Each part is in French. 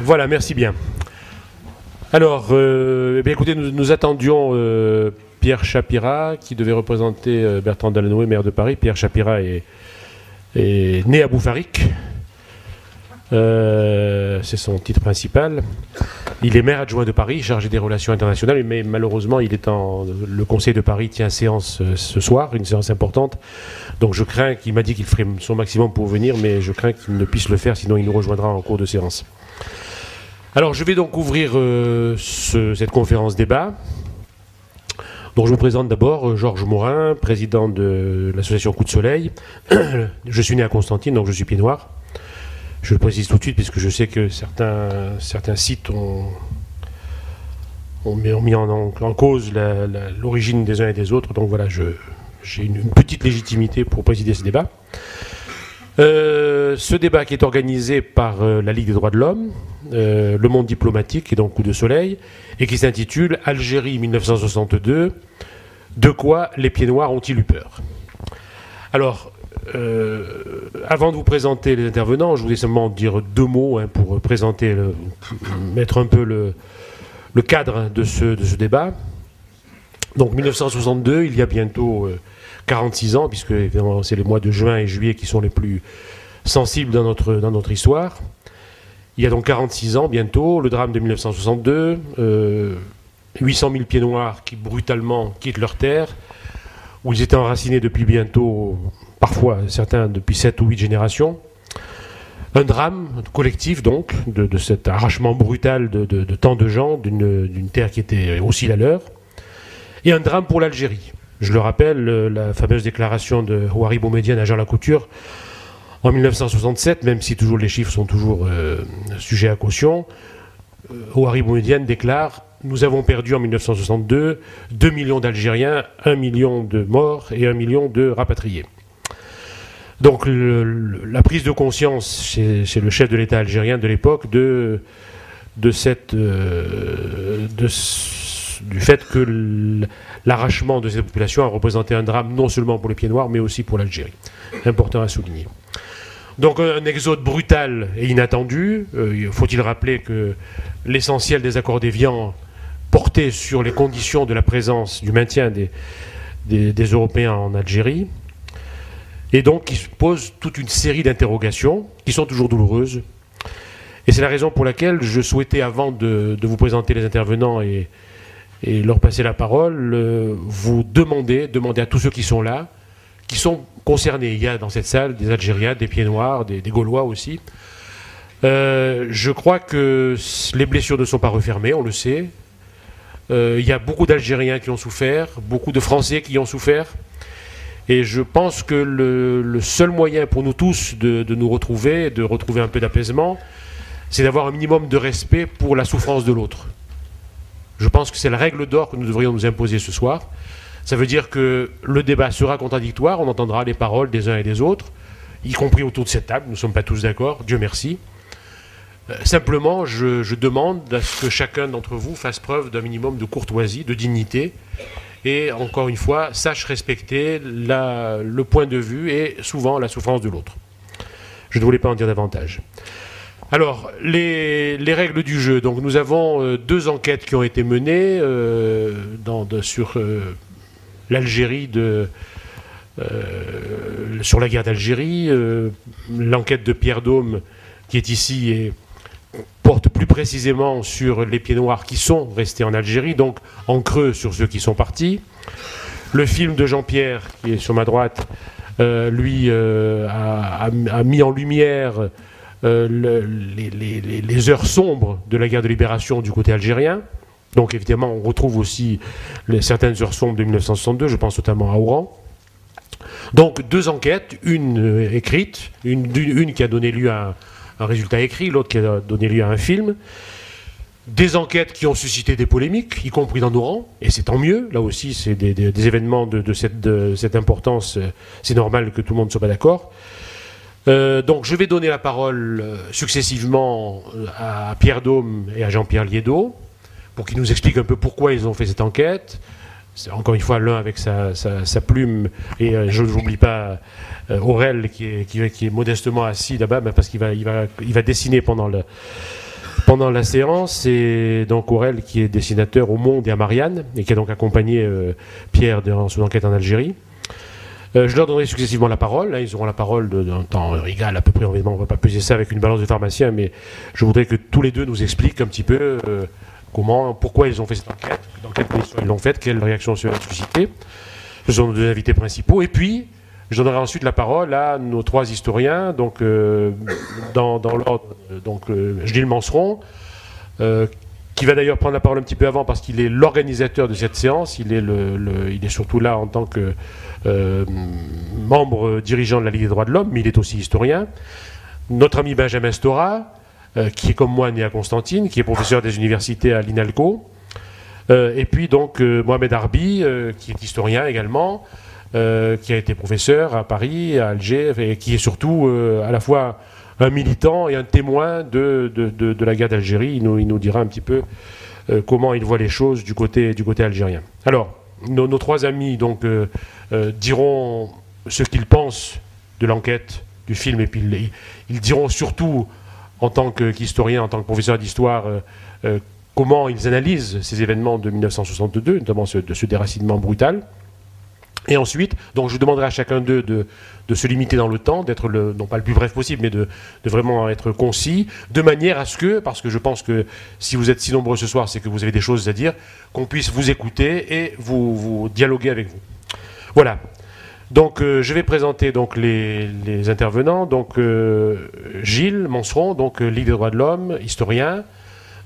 Voilà, merci bien. Alors, écoutez, nous attendions Pierre Chapira, qui devait représenter Bertrand Delanoë, maire de Paris. Pierre Chapira est né à Bouffarique. C'est son titre principal. Il est maire adjoint de Paris, chargé des relations internationales, mais malheureusement, le Conseil de Paris tient séance ce soir, une séance importante. Donc je crains qu'il m'a dit qu'il ferait son maximum pour venir, mais je crains qu'il ne puisse le faire, sinon il nous rejoindra en cours de séance. Alors je vais donc ouvrir cette conférence débat. Donc je me présente d'abord, Georges Morin, président de l'association Coup de Soleil. Je suis né à Constantine, donc je suis pied noir. Je le précise tout de suite, puisque je sais que certains sites ont mis en cause l'origine des uns et des autres. Donc voilà, j'ai une petite légitimité pour présider ce débat. Ce débat qui est organisé par la Ligue des droits de l'homme, Le Monde diplomatique et donc Coup de Soleil, et qui s'intitule Algérie 1962, de quoi les pieds noirs ont-ils eu peur? Alors, avant de vous présenter les intervenants, je voulais simplement dire deux mots pour présenter, mettre un peu le cadre de ce débat. Donc 1962, il y a bientôt 46 ans, puisque évidemment c'est les mois de juin et juillet qui sont les plus sensibles dans notre histoire. Il y a donc 46 ans bientôt, le drame de 1962, 800 000 pieds noirs qui brutalement quittent leur terre, où ils étaient enracinés depuis bientôt, parfois certains depuis 7 ou 8 générations. Un drame collectif donc, de cet arrachement brutal de tant de gens, d'une terre qui était aussi la leur, et un drame pour l'Algérie. Je le rappelle, la fameuse déclaration de Houari Boumedienne à Jean Lacouture en 1967, même si toujours les chiffres sont toujours sujets à caution, Houari Boumedienne déclare: nous avons perdu en 1962 2 millions d'Algériens, 1 million de morts et 1 million de rapatriés. Donc la prise de conscience chez le chef de l'État algérien de l'époque du fait que l'arrachement de cette population a représenté un drame non seulement pour les pieds noirs mais aussi pour l'Algérie. Important à souligner. Donc un exode brutal et inattendu. Faut-il rappeler que l'essentiel des accords d'Évian portait sur les conditions de la présence, du maintien des Européens en Algérie. Et donc, il se pose toute une série d'interrogations qui sont toujours douloureuses. Et c'est la raison pour laquelle je souhaitais, avant de vous présenter les intervenants et leur passer la parole, vous demander à tous ceux qui sont là, qui sont concernés. Il y a dans cette salle des Algériens, des pieds noirs, des Gaulois aussi. Je crois que les blessures ne sont pas refermées, on le sait. Il y a beaucoup d'Algériens qui ont souffert, beaucoup de Français qui ont souffert. Et je pense que le seul moyen pour nous tous de nous retrouver, de retrouver un peu d'apaisement, c'est d'avoir un minimum de respect pour la souffrance de l'autre. Je pense que c'est la règle d'or que nous devrions nous imposer ce soir. Ça veut dire que le débat sera contradictoire, on entendra les paroles des uns et des autres, y compris autour de cette table, nous ne sommes pas tous d'accord, Dieu merci. Simplement, je demande à ce que chacun d'entre vous fasse preuve d'un minimum de courtoisie, de dignité, et encore une fois, sache respecter le point de vue et souvent la souffrance de l'autre. Je ne voulais pas en dire davantage. Alors, les règles du jeu. Donc, nous avons deux enquêtes qui ont été menées sur l'Algérie, sur la guerre d'Algérie. L'enquête de Pierre Daume, qui est ici, et porte plus précisément sur les pieds noirs qui sont restés en Algérie, donc en creux sur ceux qui sont partis. Le film de Jean-Pierre, qui est sur ma droite, lui a mis en lumière les heures sombres de la guerre de libération du côté algérien. Donc évidemment, on retrouve aussi certaines heures sombres de 1962, je pense notamment à Oran. Donc deux enquêtes, une écrite, une qui a donné lieu à un résultat écrit, l'autre qui a donné lieu à un film. Des enquêtes qui ont suscité des polémiques, y compris dans nos rangs, et c'est tant mieux. Là aussi, c'est des événements de cette importance. C'est normal que tout le monde ne soit pas d'accord. Donc je vais donner la parole successivement à Pierre Daume et à Jean-Pierre Liédot, pour qu'ils nous expliquent un peu pourquoi ils ont fait cette enquête. C'est encore une fois l'un avec sa plume, et je n'oublie pas Aurel qui est modestement assis là-bas, parce qu'il va dessiner pendant pendant la séance, c'est donc Aurel qui est dessinateur au Monde et à Marianne, et qui a donc accompagné Pierre dans son enquête en Algérie. Je leur donnerai successivement la parole. Ils auront la parole d'un temps égal à peu près. Évidemment, on ne va pas peser ça avec une balance de pharmacien, mais je voudrais que tous les deux nous expliquent un petit peu pourquoi ils ont fait cette enquête, dans quelles conditions ils l'ont faite, quelles réactions se sont suscitées. Ce sont nos deux invités principaux. Et puis, je donnerai ensuite la parole à nos trois historiens, donc dans l'ordre, Gilles Manceron, qui va d'ailleurs prendre la parole un petit peu avant parce qu'il est l'organisateur de cette séance. Il est surtout là en tant que membre dirigeant de la Ligue des droits de l'homme, mais il est aussi historien. Notre ami Benjamin Stora, qui est comme moi né à Constantine, qui est professeur des universités à l'INALCO. Et puis donc Mohamed Arbi, qui est historien également, qui a été professeur à Paris, à Alger, et qui est surtout à la fois un militant et un témoin de la guerre d'Algérie. Il nous dira un petit peu comment il voit les choses du côté algérien. Alors, nos trois amis donc, diront ce qu'ils pensent de l'enquête, du film, et puis ils diront surtout, en tant qu'historien, en tant que professeur d'histoire, comment ils analysent ces événements de 1962, notamment de ce déracinement brutal. Et ensuite, donc je demanderai à chacun d'eux de se limiter dans le temps, d'être non pas le plus bref possible, mais de vraiment être concis, de manière à ce que, parce que je pense que si vous êtes si nombreux ce soir, c'est que vous avez des choses à dire, qu'on puisse vous écouter et vous dialoguer avec vous. Voilà. Donc je vais présenter donc les intervenants. Donc Gilles Manceron, donc Ligue des droits de l'homme, historien.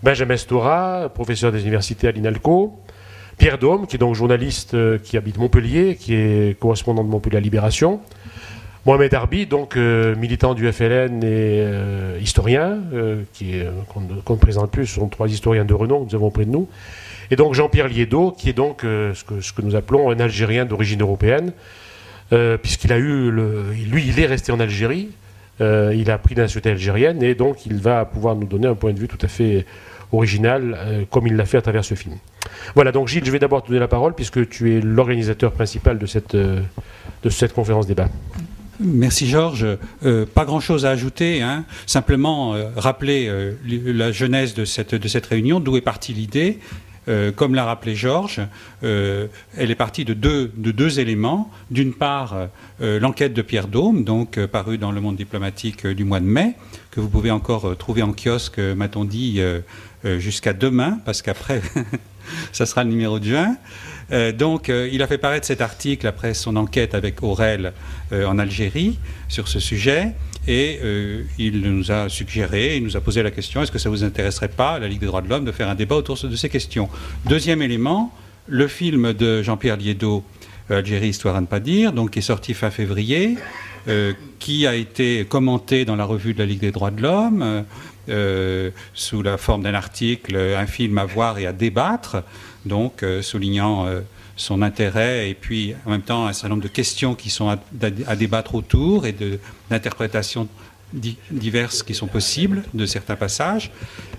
Benjamin Stora, professeur des universités à l'INALCO. Pierre Daume, qui est donc journaliste qui habite Montpellier, qui est correspondant de Montpellier à Libération. Mohamed Arbi, donc militant du FLN et historien, qu'on ne présente plus, ce sont trois historiens de renom que nous avons auprès de nous. Et donc Jean-Pierre Liédo, qui est donc ce que nous appelons un Algérien d'origine européenne, puisqu'il a il est resté en Algérie, il a pris la nationalité algérienne, et donc il va pouvoir nous donner un point de vue tout à fait original, comme il l'a fait à travers ce film. Voilà, donc Gilles, je vais d'abord te donner la parole, puisque tu es l'organisateur principal de cette conférence débat. Merci Georges. Pas grand-chose à ajouter, hein. Simplement rappeler la genèse de cette réunion, d'où est partie l'idée. Comme l'a rappelé Georges, elle est partie de deux éléments. D'une part, l'enquête de Pierre Daume, donc parue dans Le Monde diplomatique du mois de mai, que vous pouvez encore trouver en kiosque, m'a-t-on dit, jusqu'à demain, parce qu'après, ça sera le numéro de juin. Donc, il a fait paraître cet article après son enquête avec Aurel en Algérie sur ce sujet. Et il nous a suggéré, il nous a posé la question, est-ce que ça vous intéresserait pas, la Ligue des droits de l'homme, de faire un débat autour de ces questions? Deuxième élément, le film de Jean-Pierre Liédo, Algérie, histoire à ne pas dire, donc qui est sorti fin février, qui a été commenté dans la revue de la Ligue des droits de l'homme, sous la forme d'un article, un film à voir et à débattre, donc soulignant son intérêt et puis en même temps un certain nombre de questions qui sont à débattre autour et d'interprétations diverses qui sont possibles de certains passages.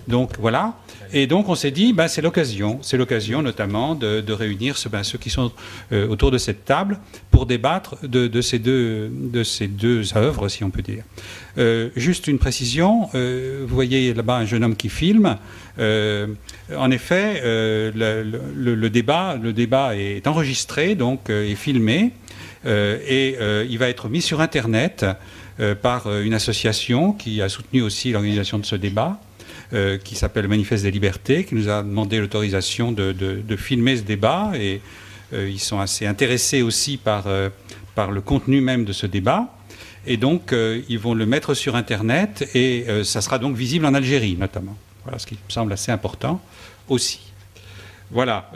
Donc voilà. Et donc on s'est dit, c'est l'occasion notamment de réunir ceux qui sont autour de cette table pour débattre de ces deux œuvres, si on peut dire. Juste une précision, vous voyez là-bas un jeune homme qui filme. En effet, le débat est enregistré, donc est filmé, et il va être mis sur Internet par une association qui a soutenu aussi l'organisation de ce débat, qui s'appelle Manifeste des Libertés, qui nous a demandé l'autorisation de filmer ce débat, et ils sont assez intéressés aussi par le contenu même de ce débat. Et donc, ils vont le mettre sur Internet, et ça sera donc visible en Algérie, notamment. Voilà, ce qui me semble assez important aussi. Voilà,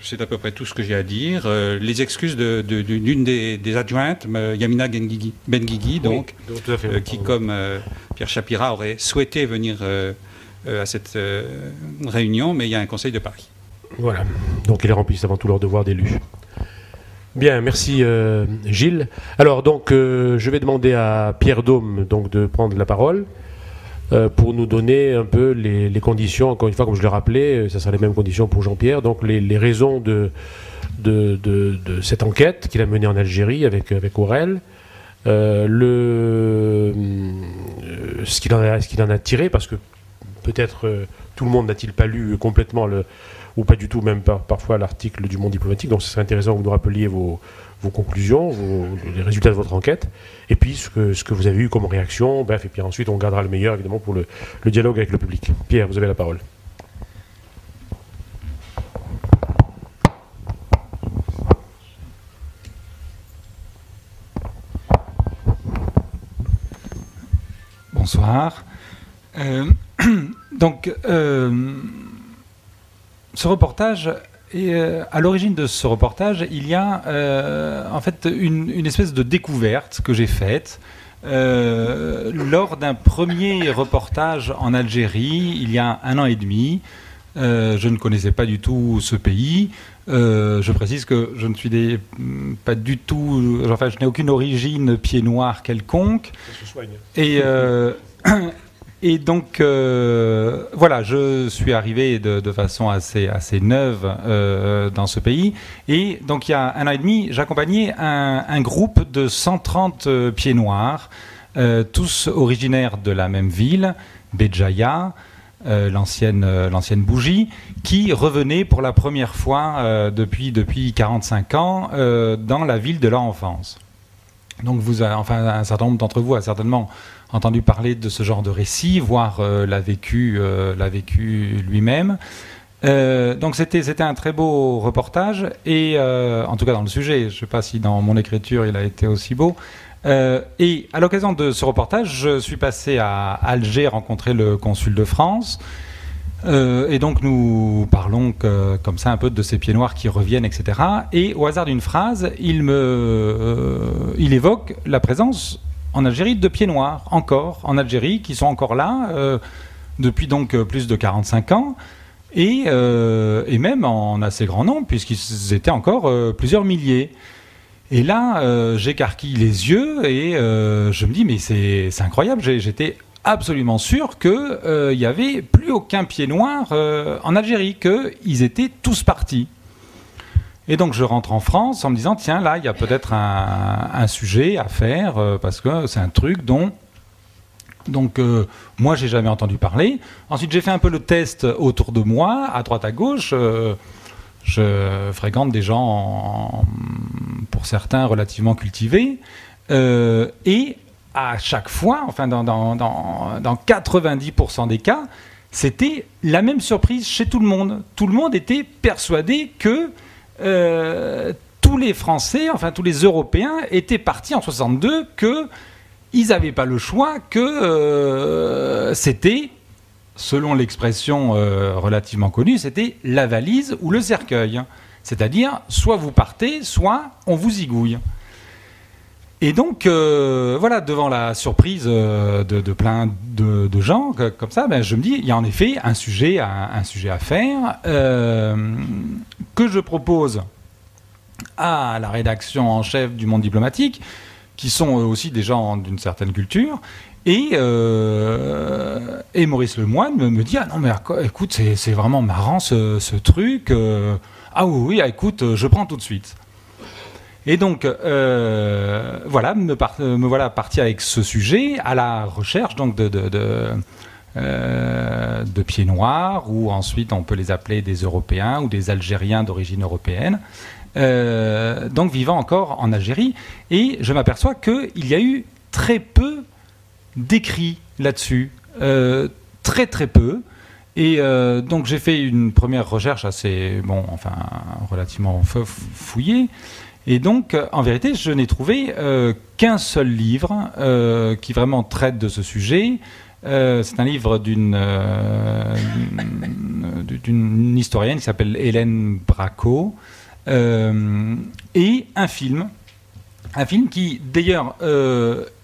c'est à peu près tout ce que j'ai à dire. Les excuses d'une des adjointes, Yamina Benguigui, donc, oui, qui, comme Pierre Chapira, aurait souhaité venir à cette réunion, mais il y a un conseil de Paris. Voilà, donc ils remplissent avant tout leur devoir d'élu. Bien, merci Gilles. Alors donc, je vais demander à Pierre Daume donc, de prendre la parole. Pour nous donner un peu les conditions, encore une fois, comme je le rappelais, ça sera les mêmes conditions pour Jean-Pierre, donc les raisons de cette enquête qu'il a menée en Algérie avec Aurel, ce qu'il en a tiré, parce que peut-être tout le monde n'a-t-il pas lu complètement ou pas du tout même parfois l'article du Monde diplomatique, donc ce serait intéressant que vous nous rappeliez vos conclusions, les résultats de votre enquête, et puis ce que vous avez eu comme réaction, bref, et puis ensuite on gardera le meilleur évidemment pour le dialogue avec le public. Pierre, vous avez la parole. Bonsoir. Donc, ce reportage, à l'origine de ce reportage, il y a en fait une espèce de découverte que j'ai faite lors d'un premier reportage en Algérie, il y a 1 an et demi. Je ne connaissais pas du tout ce pays. Je précise que je ne suis pas du tout... Enfin, je n'ai aucune origine pied noir quelconque. Et donc, voilà, je suis arrivé de façon assez neuve dans ce pays. Et donc, il y a 1 an et demi, j'accompagnais un groupe de 130 pieds noirs, tous originaires de la même ville, Béjaïa, l'ancienne Bougie, qui revenaient pour la première fois depuis 45 ans dans la ville de leur enfance. Donc, un certain nombre d'entre vous a certainement entendu parler de ce genre de récit, voire l'a vécu lui-même. Donc c'était un très beau reportage, et en tout cas dans le sujet, je ne sais pas si dans mon écriture il a été aussi beau. Et à l'occasion de ce reportage, je suis passé à Alger rencontrer le consul de France. Et donc nous parlons comme ça un peu de ces pieds noirs qui reviennent, etc. Et au hasard d'une phrase, il évoque la présence en Algérie de pieds noirs, encore en Algérie, qui sont encore là depuis donc plus de 45 ans, et même en assez grand nombre, puisqu'ils étaient encore plusieurs milliers. Et là, j'écarquille les yeux et je me dis, mais c'est incroyable, j'étais absolument sûr qu'il n'y avait plus aucun pied noir en Algérie, qu'ils étaient tous partis. Et donc je rentre en France en me disant, tiens, là, il y a peut-être un sujet à faire, parce que c'est un truc dont moi, j'ai jamais entendu parler. Ensuite, j'ai fait un peu le test autour de moi, à droite, à gauche. Je fréquente des gens, pour certains, relativement cultivés. Et à chaque fois, enfin dans 90% des cas, c'était la même surprise chez tout le monde. Tout le monde était persuadé que tous les Français, enfin tous les Européens, étaient partis en 62, qu'ils n'avaient pas le choix, que c'était, selon l'expression relativement connue, c'était la valise ou le cercueil. C'est-à-dire, soit vous partez, soit on vous zigouille. Et donc, voilà, devant la surprise de plein de gens comme ça, ben, je me dis, il y a en effet un sujet à faire, que je propose à la rédaction en chef du Monde diplomatique, qui sont aussi des gens d'une certaine culture. Et Maurice Lemoine me dit, ah non mais écoute, c'est vraiment marrant ce truc. Ah oui, écoute, je prends tout de suite. Et donc, voilà, me voilà parti avec ce sujet à la recherche donc de pieds noirs, ou ensuite on peut les appeler des Européens ou des Algériens d'origine européenne, donc vivant encore en Algérie. Et je m'aperçois qu'il y a eu très peu d'écrits là-dessus, très très peu. Et donc j'ai fait une première recherche assez, relativement fouillée. Et donc, en vérité, je n'ai trouvé qu'un seul livre qui vraiment traite de ce sujet. C'est un livre d'une historienne qui s'appelle Hélène Braco, et un film qui, d'ailleurs,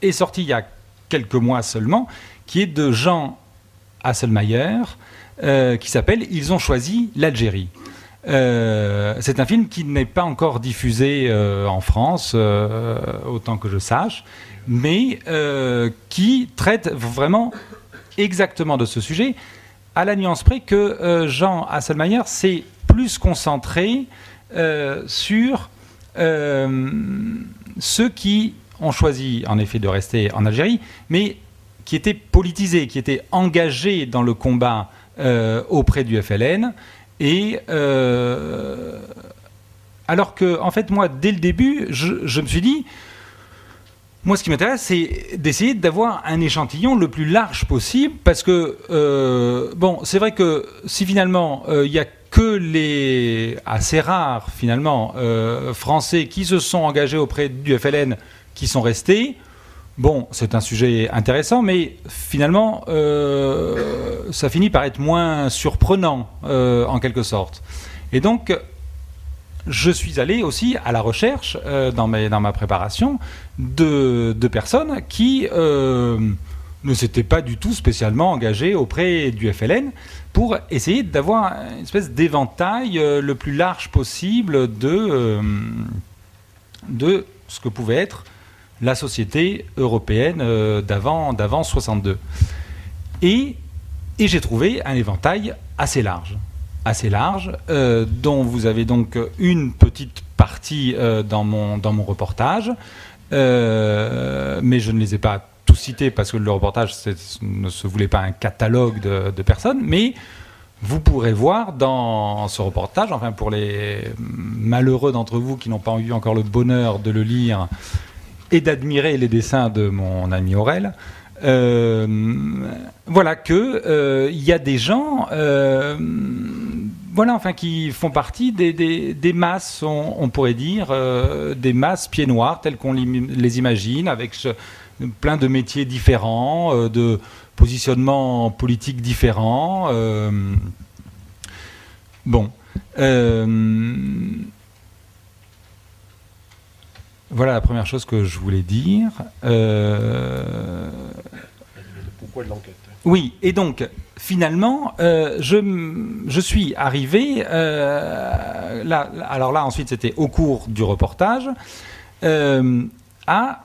est sorti il y a quelques mois seulement, qui est de Jean Hasselmayer, qui s'appelle « Ils ont choisi l'Algérie ». C'est un film qui n'est pas encore diffusé en France, autant que je sache, mais qui traite vraiment exactement de ce sujet, à la nuance près que Jean Hasselmayer s'est plus concentré sur ceux qui ont choisi en effet de rester en Algérie, mais qui étaient politisés, qui étaient engagés dans le combat auprès du FLN. Et alors que, en fait, moi, dès le début, je me suis dit, moi, ce qui m'intéresse, c'est d'essayer d'avoir un échantillon le plus large possible, parce que, bon, c'est vrai que si finalement, il n'y a que les assez rares, finalement, Français qui se sont engagés auprès du FLN, qui sont restés, bon, c'est un sujet intéressant, mais finalement, ça finit par être moins surprenant, en quelque sorte. Et donc, je suis allé aussi à la recherche, dans ma préparation, de personnes qui ne s'étaient pas du tout spécialement engagées auprès du FLN, pour essayer d'avoir une espèce d'éventail le plus large possible de ce que pouvait être la société européenne d'avant 62. Et j'ai trouvé un éventail assez large, dont vous avez donc une petite partie dans mon reportage, mais je ne les ai pas tous cités parce que le reportage ne se voulait pas un catalogue de personnes, mais vous pourrez voir dans ce reportage, enfin pour les malheureux d'entre vous qui n'ont pas eu encore le bonheur de le lire et d'admirer les dessins de mon ami Aurel, voilà que il y a des gens voilà, enfin, qui font partie des masses, on pourrait dire, des masses pieds noirs, telles qu'on les imagine, avec plein de métiers différents, de positionnements politiques différents. Bon. Voilà la première chose que je voulais dire. Pourquoi de l'enquête ? Oui, et donc, finalement, je suis arrivé, là, alors là, ensuite, c'était au cours du reportage, ah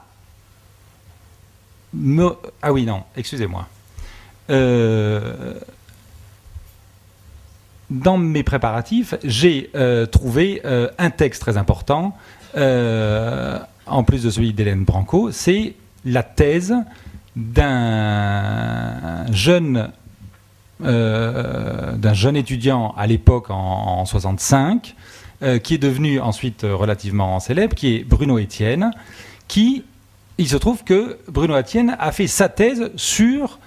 oui, non, excusez-moi. Dans mes préparatifs, j'ai trouvé un texte très important, en plus de celui d'Hélène Branco, c'est la thèse d'un jeune étudiant à l'époque en 65, qui est devenu ensuite relativement célèbre, qui est Bruno Etienne, il se trouve que Bruno Etienne a fait sa thèse sur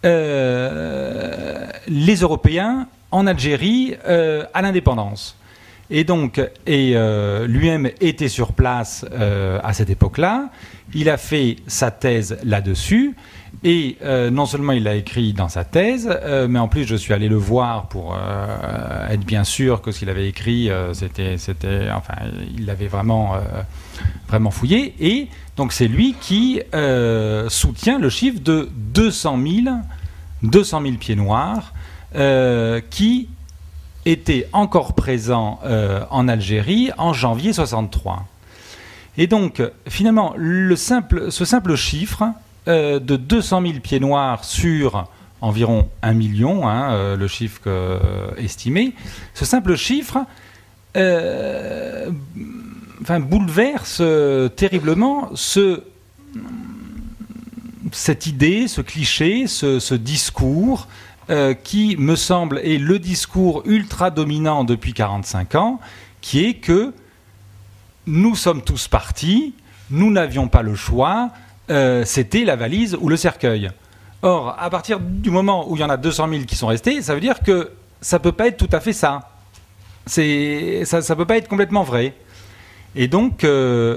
les Européens en Algérie à l'indépendance. Et donc, lui-même était sur place à cette époque-là. Il a fait sa thèse là-dessus. Et non seulement il l'a écrit dans sa thèse, mais en plus je suis allé le voir pour être bien sûr que ce qu'il avait écrit, enfin, il l'avait vraiment fouillé. Et donc c'est lui qui soutient le chiffre de 200 000 pieds noirs qui était encore présent en Algérie en janvier 63. Et donc, finalement, ce simple chiffre de 200 000 pieds noirs sur environ 1 million, le chiffre estimé, ce simple chiffre bouleverse terriblement cette idée, ce cliché, ce discours qui, me semble, est le discours ultra dominant depuis 45 ans, qui est que nous sommes tous partis, nous n'avions pas le choix, c'était la valise ou le cercueil. Or, à partir du moment où il y en a 200 000 qui sont restés, ça veut dire que ça ne peut pas être tout à fait ça. Ça ne peut pas être complètement vrai. Et donc,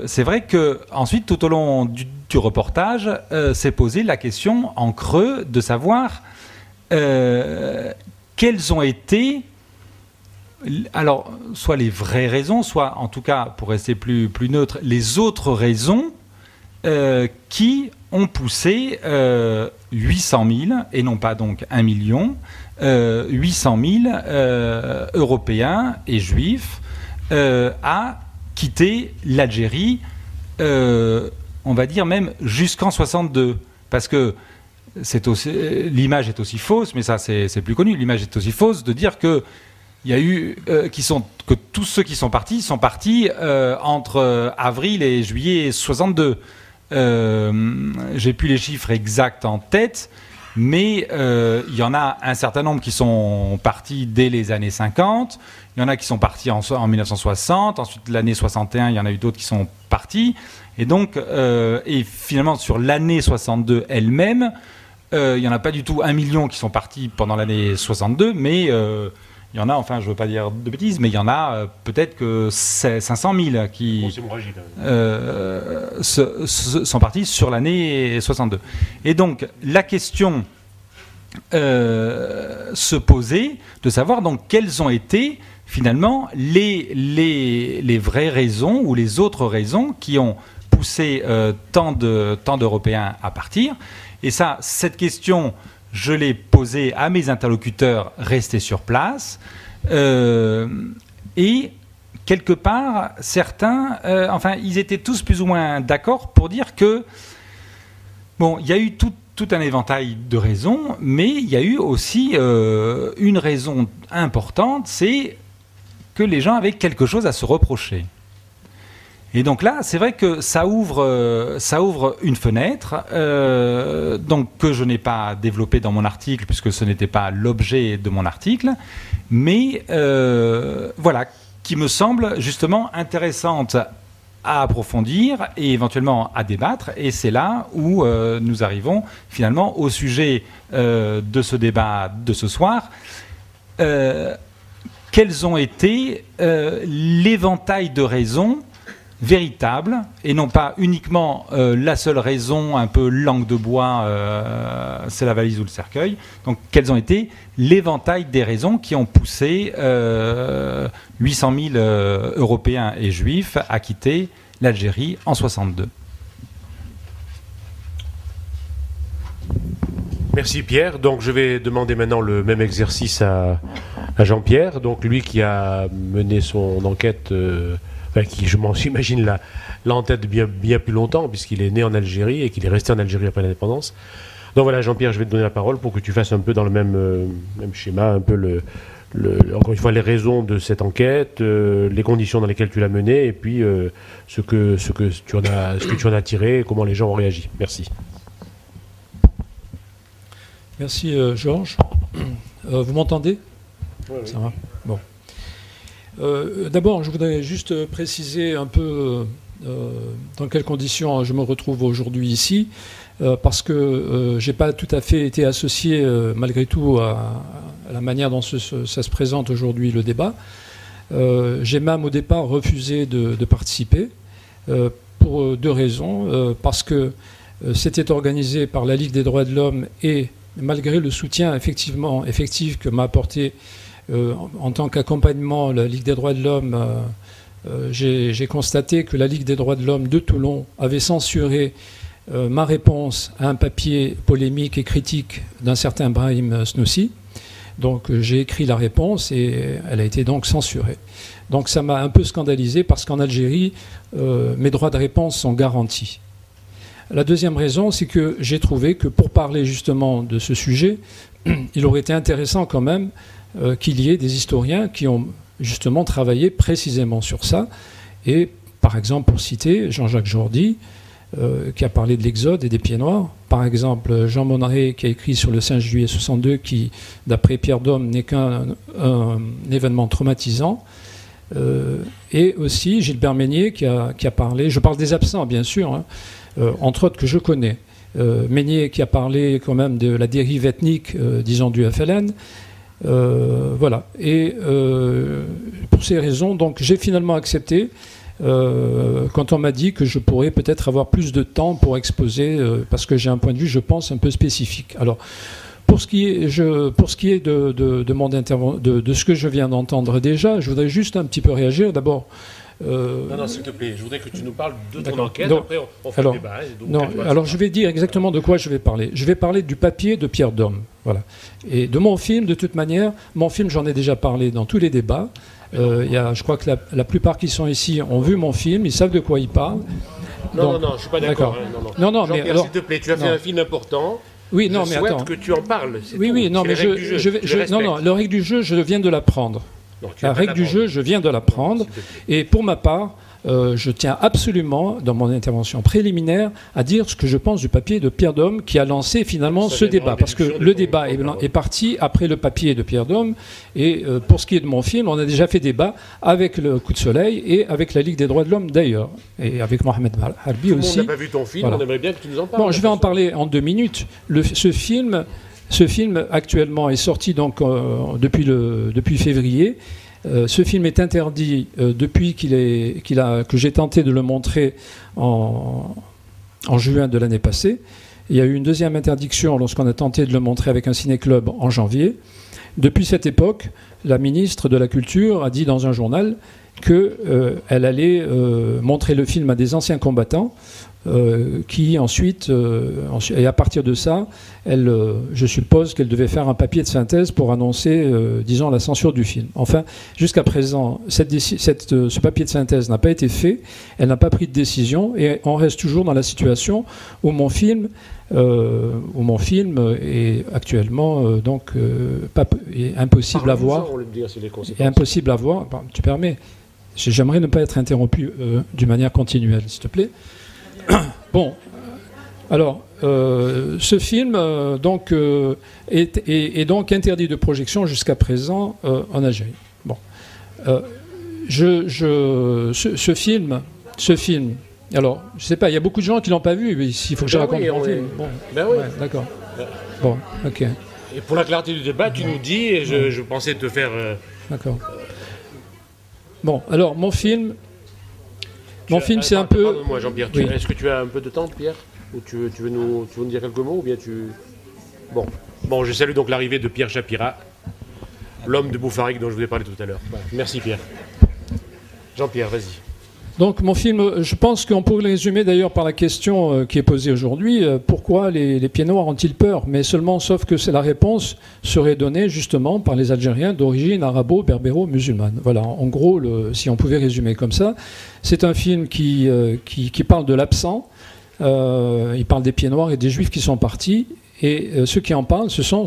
c'est vrai qu'ensuite, tout au long du reportage, s'est posé la question en creux de savoir quelles ont été, alors, soit les vraies raisons, soit, en tout cas, pour rester plus neutre, les autres raisons qui ont poussé 800 000, et non pas donc 1 million, 800 000 Européens et Juifs à quitter l'Algérie, on va dire même jusqu'en 62, parce que l'image est aussi fausse, mais ça c'est plus connu, l'image est aussi fausse de dire que il y a eu que tous ceux qui sont partis entre avril et juillet 62. J'ai plus les chiffres exacts en tête, mais il y en a un certain nombre qui sont partis dès les années 50. Il y en a qui sont partis en 1960. Ensuite, l'année 61, il y en a eu d'autres qui sont partis. Et donc, et finalement, sur l'année 62 elle-même, il n'y en a pas du tout 1 million qui sont partis pendant l'année 62, mais il y en a, enfin, je ne veux pas dire de bêtises, mais il y en a peut-être que 500 000 qui sont partis sur l'année 62. Et donc, la question se posait de savoir donc quelles ont été finalement les vraies raisons ou les autres raisons qui ont poussé tant d'Européens à partir. Et ça, cette question, je l'ai posée à mes interlocuteurs restés sur place. Et quelque part, certains, enfin, ils étaient tous plus ou moins d'accord pour dire que, bon, il y a eu tout un éventail de raisons, mais il y a eu aussi une raison importante, c'est que les gens avaient quelque chose à se reprocher. Et donc là, c'est vrai que ça ouvre une fenêtre, donc que je n'ai pas développée dans mon article, puisque ce n'était pas l'objet de mon article, mais voilà, qui me semble justement intéressante à approfondir et éventuellement à débattre. Et c'est là où nous arrivons finalement au sujet de ce débat de ce soir. Quels ont été l'éventail de raisons véritable, et non pas uniquement la seule raison, un peu langue de bois, c'est la valise ou le cercueil. Donc, quels ont été l'éventail des raisons qui ont poussé 800 000 Européens et Juifs à quitter l'Algérie en 62. Merci Pierre. Donc, je vais demander maintenant le même exercice à Jean-Pierre, donc lui qui a mené son enquête... Enfin, qui, je m'en imagine, l'a en tête bien plus longtemps, puisqu'il est né en Algérie et qu'il est resté en Algérie après l'indépendance. Donc voilà, Jean-Pierre, je vais te donner la parole pour que tu fasses un peu dans le même schéma, un peu encore une fois, les raisons de cette enquête, les conditions dans lesquelles tu l'as menée, et puis ce que tu en as tiré, et comment les gens ont réagi. Merci. Merci, Georges. Vous m'entendez ? Oui. Ça va ? Bon. D'abord, je voudrais juste préciser un peu dans quelles conditions je me retrouve aujourd'hui ici, parce que je n'ai pas tout à fait été associé, malgré tout, à la manière dont ça se présente aujourd'hui, le débat. J'ai même au départ refusé de participer, pour deux raisons. Parce que c'était organisé par la Ligue des droits de l'homme et malgré le soutien effectif que m'a apporté en tant qu'accompagnement la Ligue des droits de l'homme, j'ai constaté que la Ligue des droits de l'homme de Toulon avait censuré ma réponse à un papier polémique et critique d'un certain Brahim Snoussi. Donc j'ai écrit la réponse et elle a été donc censurée. Donc ça m'a un peu scandalisé parce qu'en Algérie, mes droits de réponse sont garantis. La deuxième raison, c'est que j'ai trouvé que pour parler justement de ce sujet, il aurait été intéressant quand même qu'il y ait des historiens qui ont justement travaillé précisément sur ça. Et par exemple, pour citer Jean-Jacques Jordi, qui a parlé de l'Exode et des Pieds Noirs. Par exemple, Jean Monnet, qui a écrit sur le 5 juillet 62, qui, d'après Pierre Dôme, n'est qu'un événement traumatisant. Et aussi Gilbert Meignier, qui a parlé, je parle des absents bien sûr, hein, entre autres que je connais. Meignier qui a parlé quand même de la dérive ethnique, disons, du FLN. Voilà. Et pour ces raisons, donc, j'ai finalement accepté quand on m'a dit que je pourrais peut-être avoir plus de temps pour exposer, parce que j'ai un point de vue, je pense, un peu spécifique. Alors, pour ce qui est de ce que je viens d'entendre déjà, je voudrais juste un petit peu réagir. D'abord... Non, s'il te plaît, je voudrais que tu nous parles de ton enquête, donc, après on fait le débat. Alors je vais dire exactement de quoi je vais parler. Je vais parler du papier de Pierre Dôme. Voilà. Et de mon film, de toute manière, mon film, j'en ai déjà parlé dans tous les débats. Je crois que la plupart qui sont ici ont vu mon film, ils savent de quoi ils parlent. Non, je ne suis pas d'accord. Non, mais alors, s'il te plaît, tu as fait un film important. Oui, non, mais souhaite attends. que tu en parles. Oui, non, mais la règle du jeu, je viens de l'apprendre. La règle du jeu, je viens de l'apprendre. Et pour ma part, je tiens absolument, dans mon intervention préliminaire, à dire ce que je pense du papier de Pierre Dôme qui a lancé finalement ce débat. Parce que le débat est parti après le papier de Pierre Dôme. Et pour ce qui est de mon film, on a déjà fait débat avec le Coup de Soleil et avec la Ligue des droits de l'homme d'ailleurs. Et avec Mohamed Harbi Tout aussi. le monde n'a pas vu ton film, Voilà. on aimerait bien que tu nous en parles. Bon, je vais en parler en 2 minutes. Ce film actuellement est sorti donc, depuis février. Ce film est interdit depuis que j'ai tenté de le montrer en juin de l'année passée. Il y a eu une deuxième interdiction lorsqu'on a tenté de le montrer avec un ciné-club en janvier. Depuis cette époque, la ministre de la Culture a dit dans un journal qu'elle allait montrer le film à des anciens combattants qui ensuite, et à partir de ça, je suppose qu'elle devait faire un papier de synthèse pour annoncer, disons, la censure du film. Enfin, jusqu'à présent, ce papier de synthèse n'a pas été fait, elle n'a pas pris de décision, et on reste toujours dans la situation où mon film est actuellement est impossible à voir. Et impossible à voir. Tu permets? J'aimerais ne pas être interrompu d'une manière continuelle, s'il te plaît. Bon, alors, ce film est donc interdit de projection jusqu'à présent en Algérie. Bon, ce film, alors, je ne sais pas, il y a beaucoup de gens qui ne l'ont pas vu, mais il faut que je raconte mon film. Bon, ben oui. Ouais, d'accord. Bon, ok. Et pour la clarté du débat, tu nous dis, et je pensais te faire... D'accord. Bon, alors, mon film, c'est un peu... Pardonne-moi, Jean-Pierre. Oui. Est-ce que tu as un peu de temps, Pierre? Ou tu veux nous dire quelques mots ou bien tu... Bon, je salue donc l'arrivée de Pierre Chapira, l'homme de Boufarik dont je vous ai parlé tout à l'heure. Voilà. Merci, Pierre. Jean-Pierre, vas-y. Donc mon film, je pense qu'on pourrait le résumer d'ailleurs par la question qui est posée aujourd'hui, pourquoi les pieds noirs ont-ils peur? Mais seulement, sauf que la réponse serait donnée justement par les Algériens d'origine arabo-berbéro-musulmane. Voilà, en gros, si on pouvait résumer comme ça, c'est un film qui parle de l'absent, il parle des pieds noirs et des juifs qui sont partis, et ceux qui en parlent, ce sont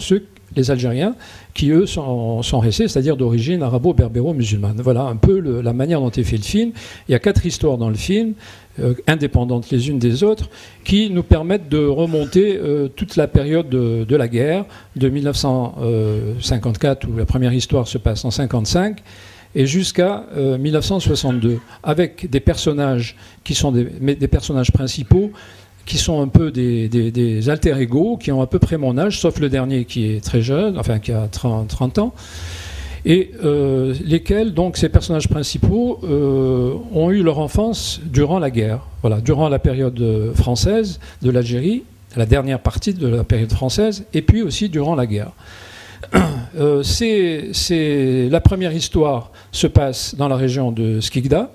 les Algériens, qui eux sont restés, c'est-à-dire d'origine arabo-berbéro-musulmane. Voilà un peu la manière dont est fait le film. Il y a 4 histoires dans le film, indépendantes les unes des autres, qui nous permettent de remonter toute la période de la guerre, de 1954, où la première histoire se passe en 1955, et jusqu'à 1962, avec des personnages qui sont des personnages principaux, qui sont un peu des alter ego, qui ont à peu près mon âge, sauf le dernier qui est très jeune, enfin qui a 30 ans, et lesquels, donc, ces personnages principaux ont eu leur enfance durant la guerre, voilà, durant la période française de l'Algérie, la dernière partie de la période française, et puis aussi durant la guerre. La première histoire se passe dans la région de Skikda,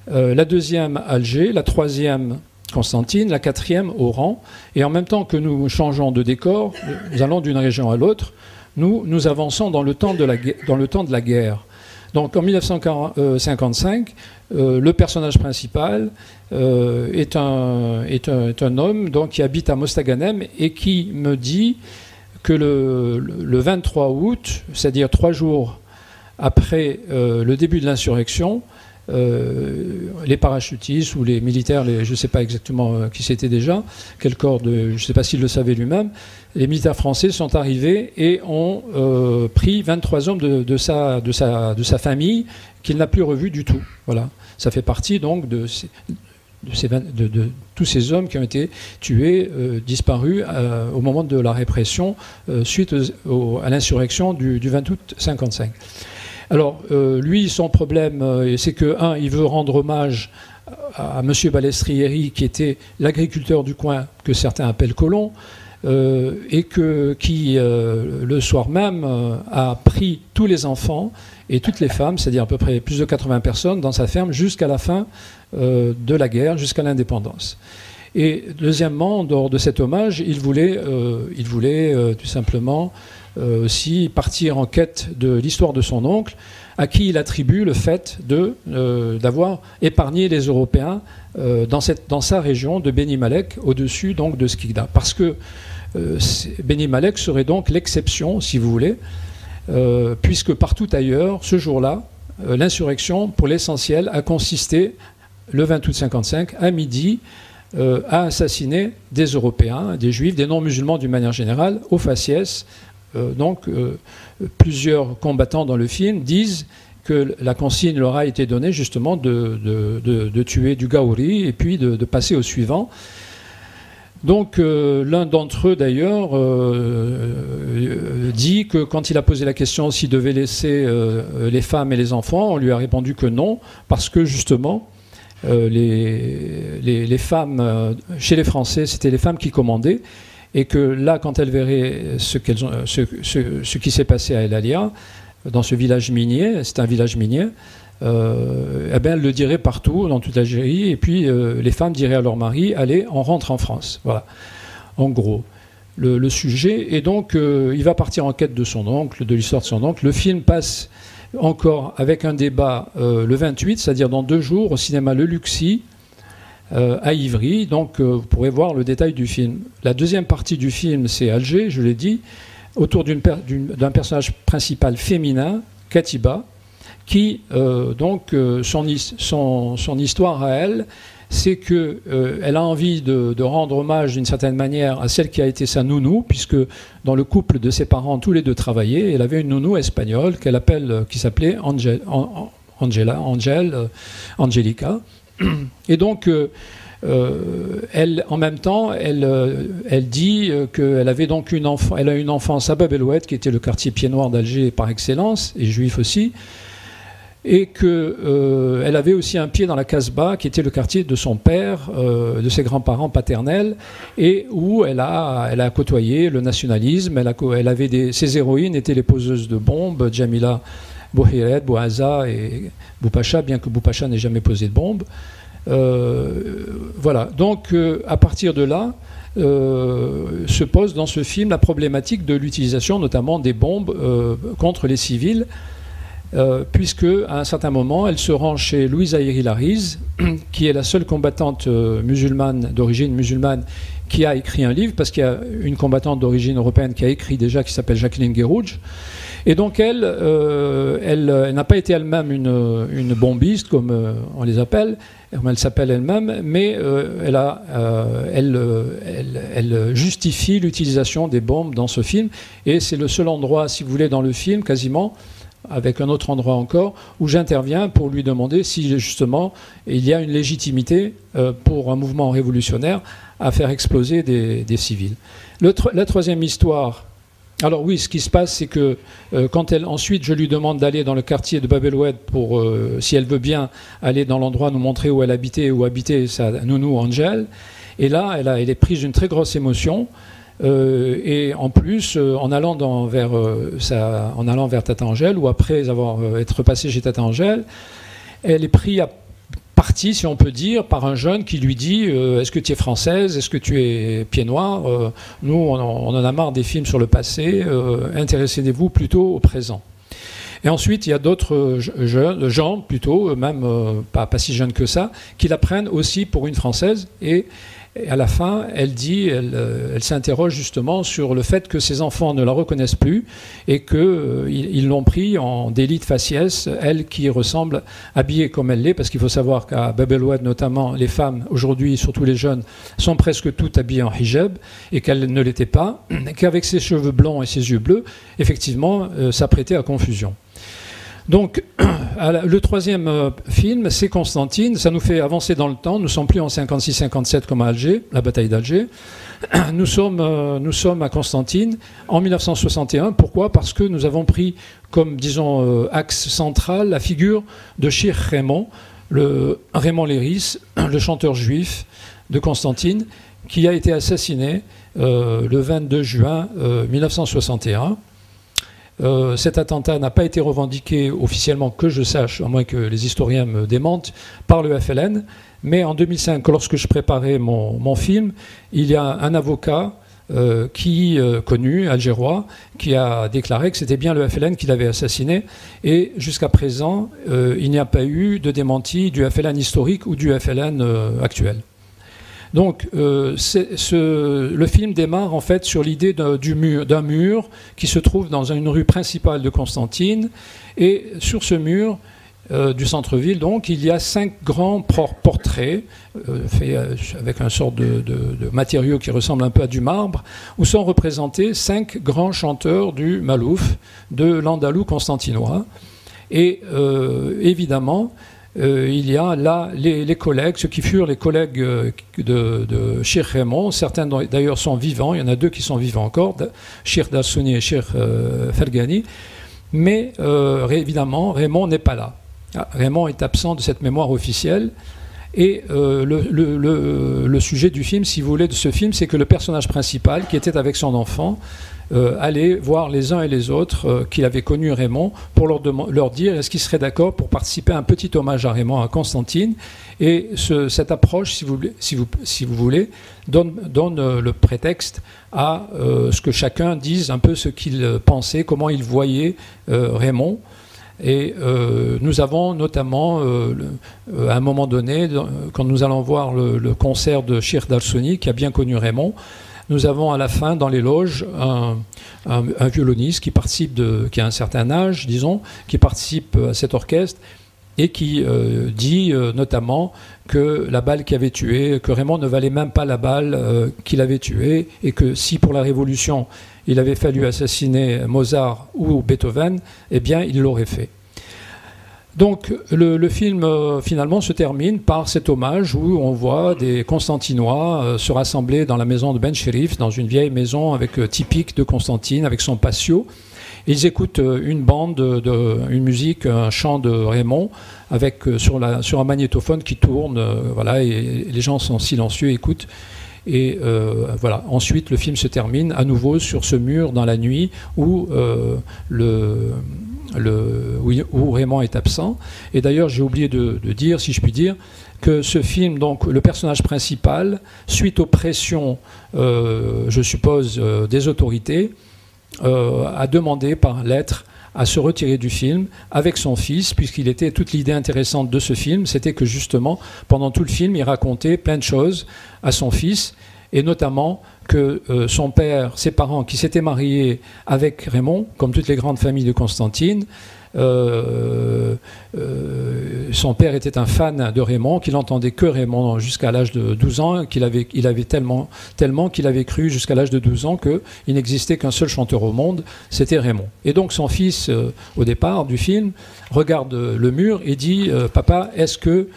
la deuxième Alger, la troisième Constantine, la quatrième Oran, et en même temps que nous changeons de décor, nous allons d'une région à l'autre, nous avançons dans le temps de la guerre. Donc en 1955, le personnage principal est un homme donc, qui habite à Mostaganem et qui me dit que le 23 août, c'est-à-dire 3 jours après le début de l'insurrection, les parachutistes ou les militaires, je ne sais pas exactement qui c'était déjà, quel corps je ne sais pas s'il le savait lui-même, les militaires français sont arrivés et ont pris 23 hommes de sa famille qu'il n'a plus revus du tout. Voilà. Ça fait partie donc de tous ces hommes qui ont été tués, disparus au moment de la répression suite à l'insurrection du 20 août 1955. Alors, lui, son problème, c'est que, il veut rendre hommage à M. Balestrieri, qui était l'agriculteur du coin, que certains appellent colon, et qui, le soir même, a pris tous les enfants et toutes les femmes, c'est-à-dire à peu près plus de 80 personnes, dans sa ferme jusqu'à la fin de la guerre, jusqu'à l'indépendance. Et deuxièmement, en dehors de cet hommage, il voulait tout simplement aussi partir en quête de l'histoire de son oncle, à qui il attribue le fait d'avoir épargné les Européens dans sa région de Beni Malek, au-dessus donc de Skikda. Parce que Beni Malek serait donc l'exception, si vous voulez, puisque partout ailleurs, ce jour-là, l'insurrection, pour l'essentiel, a consisté le 20 août 1955, à midi, a assassiné des Européens, des Juifs, des non-musulmans d'une manière générale, au faciès. Plusieurs combattants dans le film disent que la consigne leur a été donnée justement de tuer du Gaouri et puis de passer au suivant. Donc l'un d'entre eux d'ailleurs dit que quand il a posé la question s'il devait laisser les femmes et les enfants, on lui a répondu que non, parce que justement les femmes, chez les Français, c'était les femmes qui commandaient, et que là, quand elles verraient ce qui s'est passé à El Alia, dans ce village minier, c'est un village minier, eh bien, elles le diraient partout, dans toute l'Algérie, et puis les femmes diraient à leur mari, allez, on rentre en France. Voilà, en gros, le sujet. Et donc, il va partir en quête de son oncle, de l'histoire de son oncle. Le film passe encore avec un débat le 28, c'est-à-dire dans 2 jours, au cinéma Le Luxi, à Ivry. Donc, vous pourrez voir le détail du film. La deuxième partie du film, c'est Alger, je l'ai dit, autour d'un personnage principal féminin, Katiba, qui, son histoire à elle, c'est qu'elle a envie de rendre hommage d'une certaine manière à celle qui a été sa nounou, puisque dans le couple de ses parents, tous les deux travaillaient. Elle avait une nounou espagnole qui s'appelait Angelica. Et donc, elle, en même temps, elle dit qu'elle avait donc elle a une enfance à Bab el Oued, qui était le quartier pied noir d'Alger par excellence, et juif aussi, et qu'elle avait aussi un pied dans la Casbah, qui était le quartier de son père, de ses grands-parents paternels, et où elle a côtoyé le nationalisme. Ses héroïnes étaient les poseuses de bombes, Jamila Bouhiret, Bouaza et Boupacha, bien que Boupacha n'ait jamais posé de bombe. Voilà. Donc, à partir de là, se pose dans ce film la problématique de l'utilisation notamment des bombes contre les civils, puisque à un certain moment, elle se rend chez Louise Aïri Lariz, qui est la seule combattante musulmane, d'origine musulmane, qui a écrit un livre, parce qu'il y a une combattante d'origine européenne qui a écrit déjà, qui s'appelle Jacqueline Guérouj. Et donc elle n'a pas été elle-même une bombiste, comme on les appelle, comme elle s'appelle elle-même, mais elle justifie l'utilisation des bombes dans ce film. Et c'est le seul endroit, si vous voulez, dans le film, quasiment, avec un autre endroit encore, où j'interviens pour lui demander si justement il y a une légitimité pour un mouvement révolutionnaire à faire exploser des civils. La troisième histoire. Alors oui, ce qui se passe, c'est que ensuite je lui demande d'aller dans le quartier de Bab el Oued pour, si elle veut bien, aller dans l'endroit nous montrer où elle habitait, où habitait sa nounou Angel. Et là, elle est prise d'une très grosse émotion. Et en plus, en allant vers Tata Angèle, ou après être passée chez Tata Angèle, elle est prise à partie, si on peut dire, par un jeune qui lui dit est-ce que tu es française, est-ce que tu es pied noir, nous on en a marre des films sur le passé, intéressez-vous plutôt au présent. Et ensuite il y a d'autres gens plutôt, même pas si jeunes que ça, qui la prennent aussi pour une française, et à la fin, elle s'interroge justement sur le fait que ses enfants ne la reconnaissent plus et qu'ils l'ont pris en délit de faciès, elle qui ressemble, habillée comme elle l'est, parce qu'il faut savoir qu'à Bab el Oued notamment, les femmes, aujourd'hui, surtout les jeunes, sont presque toutes habillées en hijab, et qu'elle ne l'était pas, qu'avec ses cheveux blonds et ses yeux bleus, effectivement, ça prêtait à confusion. Donc, le troisième film, c'est Constantine. Ça nous fait avancer dans le temps. Nous ne sommes plus en 56-57 comme à Alger, la bataille d'Alger. Nous sommes à Constantine en 1961. Pourquoi ? Parce que nous avons pris comme, disons, axe central la figure de Shir Raymond, Raymond Léris, le chanteur juif de Constantine, qui a été assassiné le 22 juin 1961. Cet attentat n'a pas été revendiqué officiellement, que je sache, à moins que les historiens me démentent, par le FLN. Mais en 2005, lorsque je préparais mon film, il y a un avocat connu, algérois, qui a déclaré que c'était bien le FLN qui l'avait assassiné. Et jusqu'à présent, il n'y a pas eu de démenti du FLN historique ou du FLN actuel. Donc, le film démarre en fait sur l'idée d'un mur qui se trouve dans une rue principale de Constantine. Et sur ce mur, du centre-ville. Donc, il y a 5 grands portraits faits avec un sort de matériau qui ressemble un peu à du marbre, où sont représentés 5 grands chanteurs du Malouf, de l'Andalou constantinois. Et évidemment, il y a là les collègues, ceux qui furent les collègues de Cheikh Raymond. Certains d'ailleurs sont vivants, il y en a 2 qui sont vivants encore, Cheikh Darsouni et Cheikh Fergani. Mais évidemment, Raymond n'est pas là. Raymond est absent de cette mémoire officielle. Et le sujet du film, si vous voulez, de ce film, c'est que le personnage principal, qui était avec son enfant, allait voir les uns et les autres qui avaient connu Raymond pour leur dire est-ce qu'ils seraient d'accord pour participer à un petit hommage à Raymond, à Constantine. Et cette approche, si vous voulez, donne le prétexte à ce que chacun dise un peu ce qu'il pensait, comment il voyait Raymond. Et nous avons notamment, à un moment donné, quand nous allons voir le concert de Cheikh Darsouni, qui a bien connu Raymond, nous avons à la fin, dans les loges, un violoniste qui participe qui a un certain âge, disons, qui participe à cet orchestre et qui dit notamment que la balle qui avait tué, que Raymond ne valait même pas la balle qu'il avait tuée, et que si pour la Révolution il avait fallu assassiner Mozart ou Beethoven, eh bien il l'aurait fait. Donc le film finalement se termine par cet hommage où on voit des Constantinois se rassembler dans la maison de Ben Cherif, dans une vieille maison typique de Constantine, avec son patio. Ils écoutent une bande, une musique, un chant de Raymond, avec sur un magnétophone qui tourne, voilà, et les gens sont silencieux, écoutent. Et voilà. Ensuite, le film se termine à nouveau sur ce mur dans la nuit où Raymond est absent. Et d'ailleurs, j'ai oublié de dire, si je puis dire, que ce film, donc le personnage principal, suite aux pressions, je suppose, des autorités, a demandé par lettre à se retirer du film avec son fils, toute l'idée intéressante de ce film, c'était que justement, pendant tout le film, il racontait plein de choses à son fils, et notamment que son père, ses parents, qui s'étaient mariés avec Raymond, comme toutes les grandes familles de Constantine, son père était un fan de Raymond, qu'il n'entendait que Raymond jusqu'à l'âge de 12 ans, il avait tellement qu'il avait cru jusqu'à l'âge de 12 ans qu'il n'existait qu'un seul chanteur au monde, c'était Raymond. Et donc son fils, au départ du film, regarde le mur et dit « Papa, est-ce que… »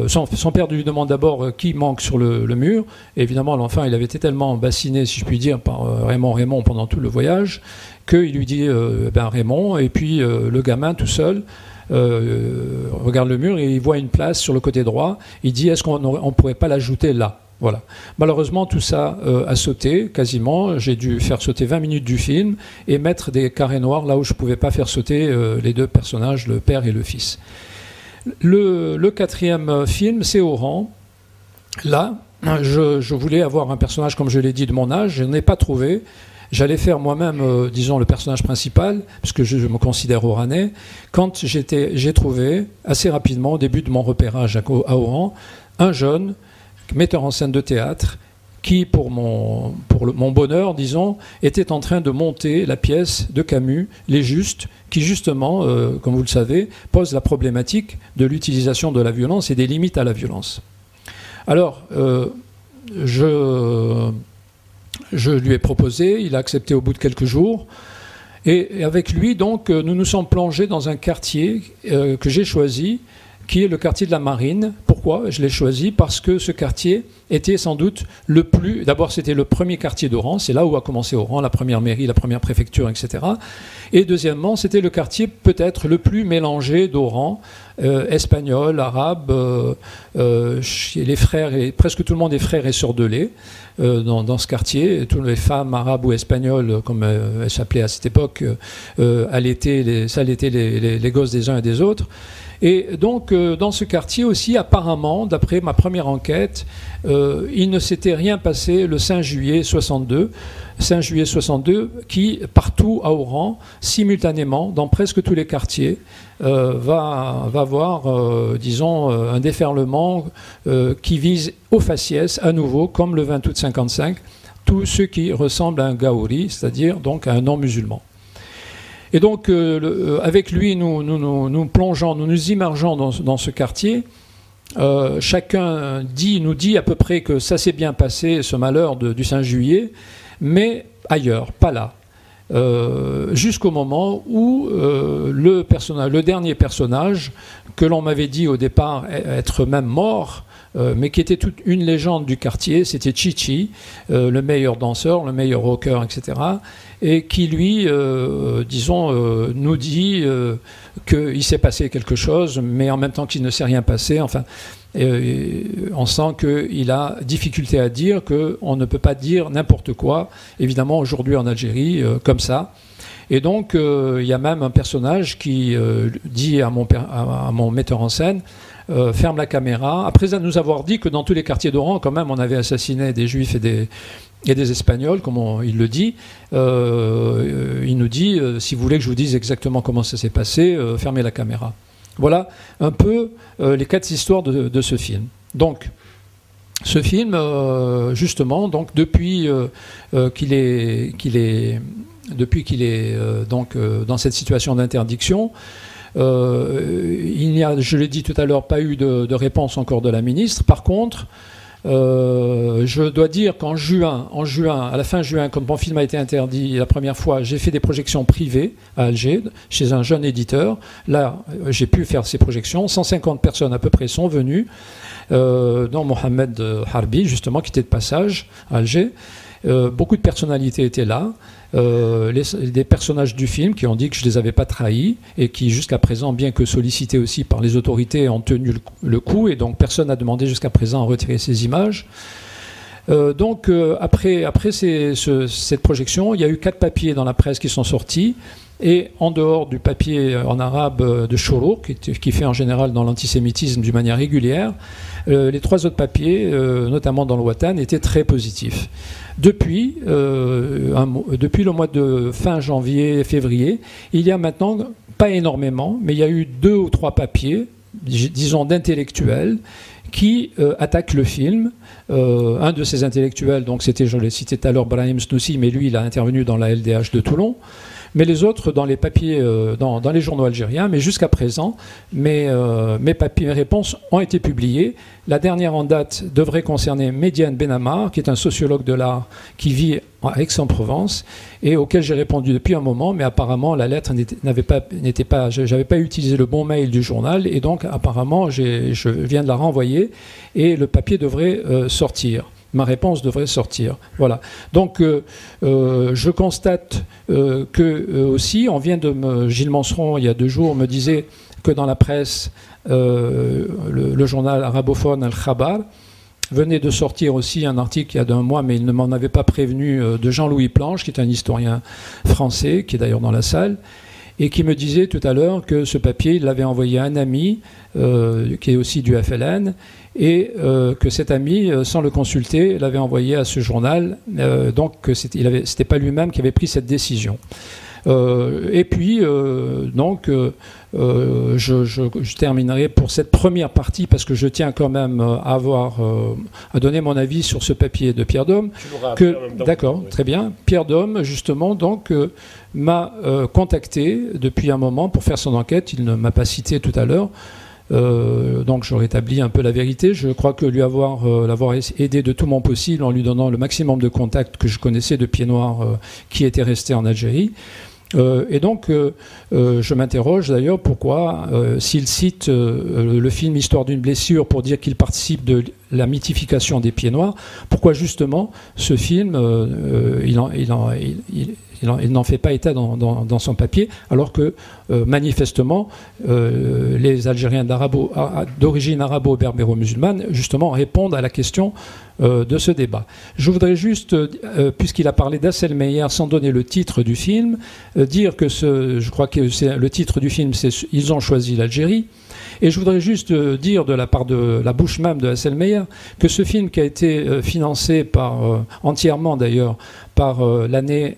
son père lui demande d'abord qui manque sur le mur. Et évidemment, l'enfant, il avait été tellement bassiné, si je puis dire, par Raymond pendant tout le voyage, qu'il lui dit Raymond, et puis le gamin tout seul regarde le mur et il voit une place sur le côté droit. Il dit est-ce qu'on ne pourrait pas l'ajouter là? Voilà. Malheureusement, tout ça a sauté quasiment. J'ai dû faire sauter 20 minutes du film et mettre des carrés noirs là où je ne pouvais pas faire sauter les 2 personnages, le père et le fils. Le 4e film, c'est Oran. Là, je voulais avoir un personnage, comme je l'ai dit, de mon âge. Je n'en ai pas trouvé. J'allais faire moi-même, disons, le personnage principal, puisque je me considère oranais. Quand j'ai trouvé, assez rapidement, au début de mon repérage à Oran, un jeune metteur en scène de théâtre qui, pour mon bonheur, disons, était en train de monter la pièce de Camus, Les Justes, qui justement, comme vous le savez, pose la problématique de l'utilisation de la violence et des limites à la violence. Alors, je lui ai proposé, il a accepté au bout de quelques jours, et avec lui, donc, nous nous sommes plongés dans un quartier que j'ai choisi, qui est le quartier de la Marine. Pourquoi je l'ai choisi? Parce que ce quartier était sans doute le plus... D'abord, c'était le premier quartier d'Oran, c'est là où a commencé Oran, la première mairie, la première préfecture, etc. Et deuxièmement, c'était le quartier peut-être le plus mélangé d'Oran, espagnol, arabe, les frères, et presque tout le monde est frère et sœur de lait dans ce quartier. Toutes les femmes arabes ou espagnoles, comme elles s'appelaient à cette époque, allaitaient les gosses des uns et des autres. Et donc, dans ce quartier aussi, apparemment, d'après ma première enquête, il ne s'était rien passé le 5 juillet 62. 5 juillet 62, qui, partout à Oran, simultanément, dans presque tous les quartiers, va avoir, disons, un déferlement qui vise au faciès, à nouveau, comme le 20 août 55, tout ce qui ressemble à un gaouri, c'est-à-dire donc à un non-musulman. Et donc, avec lui, nous plongeons, nous nous immergeons dans ce quartier. Chacun nous dit à peu près que ça s'est bien passé, ce malheur du 5 juillet, mais ailleurs, pas là. Jusqu'au moment où le dernier personnage, que l'on m'avait dit au départ être même mort, mais qui était toute une légende du quartier, c'était Chichi, le meilleur danseur, le meilleur rocker, etc., et qui lui, nous dit qu'il s'est passé quelque chose, mais en même temps qu'il ne s'est rien passé. Enfin, on sent qu'il a difficulté à dire, qu'on ne peut pas dire n'importe quoi, évidemment aujourd'hui en Algérie, comme ça. Et donc, il y a même un personnage qui dit à mon metteur en scène, ferme la caméra, après nous avoir dit que dans tous les quartiers d'Oran, quand même, on avait assassiné des Juifs et des Espagnols, comme il le dit. Il nous dit, si vous voulez que je vous dise exactement comment ça s'est passé, fermez la caméra. Voilà un peu les 4 histoires de ce film. Donc, ce film, justement, donc depuis qu'il est donc dans cette situation d'interdiction, il n'y a, je l'ai dit tout à l'heure, pas eu de réponse encore de la ministre. Par contre, je dois dire qu'en juin, à la fin juin, quand mon film a été interdit la première fois, j'ai fait des projections privées à Alger, chez un jeune éditeur. Là, j'ai pu faire ces projections. 150 personnes à peu près sont venues, dont Mohamed Harbi, justement, qui était de passage à Alger. Beaucoup de personnalités étaient là. Des personnages du film qui ont dit que je ne les avais pas trahis et qui jusqu'à présent, bien que sollicités aussi par les autorités, ont tenu le coup, et donc personne n'a demandé jusqu'à présent à retirer ces images. Après cette projection, il y a eu 4 papiers dans la presse qui sont sortis, et en dehors du papier en arabe de Chourouk, qui fait en général dans l'antisémitisme d'une manière régulière, les 3 autres papiers, notamment dans le Watan, étaient très positifs. Depuis le mois de fin janvier, février, il y a maintenant, pas énormément, mais il y a eu 2 ou 3 papiers, disons d'intellectuels, qui attaquent le film. Un de ces intellectuels, donc c'était, je l'ai cité tout à l'heure, Brahim Snoussi, mais lui, il a intervenu dans la LDH de Toulon. Mais les autres dans les papiers, dans les journaux algériens. Mais jusqu'à présent, mes réponses ont été publiées. La dernière en date devrait concerner Médiane Benamar, qui est un sociologue de l'art qui vit à Aix-en-Provence et auquel j'ai répondu depuis un moment, mais apparemment la lettre j'avais pas utilisé le bon mail du journal, et donc apparemment je viens de la renvoyer et le papier devrait sortir. Ma réponse devrait sortir. Voilà. Donc, je constate que aussi, Gilles Manseron, il y a 2 jours, me disait que dans la presse, le journal arabophone Al-Khabar venait de sortir aussi un article il y a d'1 mois, mais il ne m'en avait pas prévenu, de Jean-Louis Planche, qui est un historien français, qui est d'ailleurs dans la salle, et qui me disait tout à l'heure que ce papier, il l'avait envoyé à un ami qui est aussi du FLN, et que cet ami, sans le consulter, l'avait envoyé à ce journal, donc c'était pas lui-même qui avait pris cette décision. Et puis, je terminerai pour cette première partie, parce que je tiens quand même à donner mon avis sur ce papier de Pierre Dôme. D'accord, très bien. Pierre Dôme, justement, donc, m'a contacté depuis un moment pour faire son enquête. Il ne m'a pas cité tout à l'heure. Donc je rétablis un peu la vérité. Je crois que l'avoir aidé de tout mon possible en lui donnant le maximum de contacts que je connaissais de Pieds Noirs qui étaient restés en Algérie. Et donc je m'interroge d'ailleurs pourquoi, s'il cite le film Histoire d'une blessure pour dire qu'il participe de la mythification des Pieds Noirs, pourquoi justement ce film il n'en fait pas état dans son papier, alors que manifestement les Algériens d'origine arabo-berbéro-musulmane justement répondent à la question de ce débat. Je voudrais juste, puisqu'il a parlé d'Assel Meyer sans donner le titre du film, dire que je crois que le titre du film, c'est « Ils ont choisi l'Algérie ». Et je voudrais juste dire de la part de la bouche même de Assel Meyer que ce film qui a été financé entièrement d'ailleurs par l'année,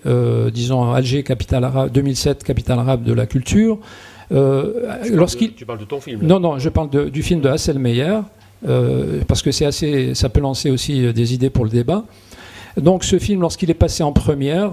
disons, Alger, capitale arabe, 2007, capitale arabe de la culture. Tu parles de ton film là. Non, je parle du film de Assel Meyer, parce que ça peut lancer aussi des idées pour le débat. Donc ce film, lorsqu'il est passé en première